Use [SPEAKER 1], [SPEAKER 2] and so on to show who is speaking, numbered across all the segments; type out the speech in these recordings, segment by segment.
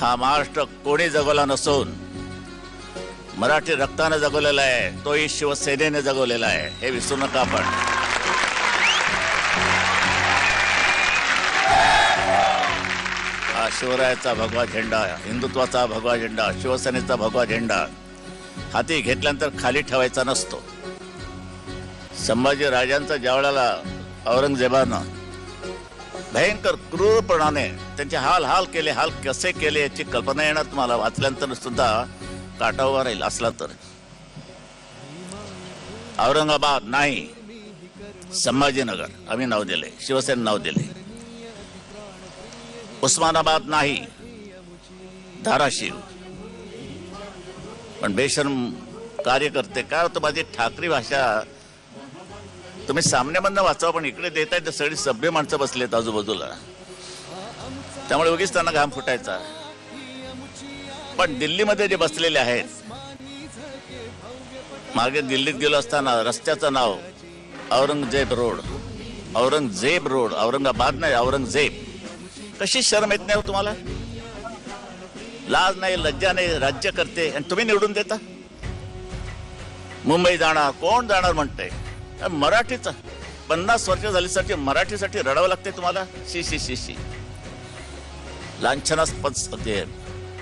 [SPEAKER 1] हा महाराष्ट्र कोणी जगवला नसून मराठी रक्ताने जगवलेला आहे, तोही शिवसेनेने जगवलेला आहे, हे विसरू नका आपण. हा शिवरायाचा भगवा झेंडा, हिंदुत्वाचा भगवा झेंडा, शिवसेनेचा भगवा झेंडा हाती घेतल्यानंतर खाली ठेवायचा नसतो. संभाजी राजांचा ज्यावेळेला औरंगजेबानं भयंकर क्रूरपणाने त्यांचे हाल केले, हाल कसे केले याची कल्पना येणार तुम्हाला वाचल्यानंतर सुद्धा काटा उभा राहील. असला तर औरंगाबाद नाही, संभाजीनगर आम्ही नाव दिले, शिवसेना नाव दिले. उस्मानाबाद नाही, धाराशिव. पण बेशर्म कार्यकर्ते काय होतं, माझी ठाकरी भाषा तुम्ही सामन्यामधनं वाचावं, पण इकडे देतायत सगळी सभ्य माणसं बसलेत आजूबाजूला, त्यामुळे उगीच त्यांना घाम फुटायचा. पण दिल्लीमध्ये जे बसलेले आहेत, मागे दिल्लीत गेलो असताना रस्त्याचं नाव औरंगजेब रोड, औरंगजेब रोड, औरंगाबाद नाही औरंगजेब. कशी शरम येत नाही हो तुम्हाला? लाज नाही, लज्जा नाही, राज्य करते आणि तुम्ही निवडून देता. मुंबई जाणार, कोण जाणार म्हणते? मराठीचा 50 वर्ष झालीसाठी मराठीसाठी रडावं लागते तुम्हाला. शी शी शी शी, लांछनास्पद,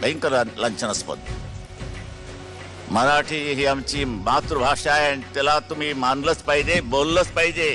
[SPEAKER 1] भयंकर लांछनास्पद. मराठी ही आमची मातृभाषा आहे, त्याला तुम्ही मानलंच पाहिजे, बोललंच पाहिजे.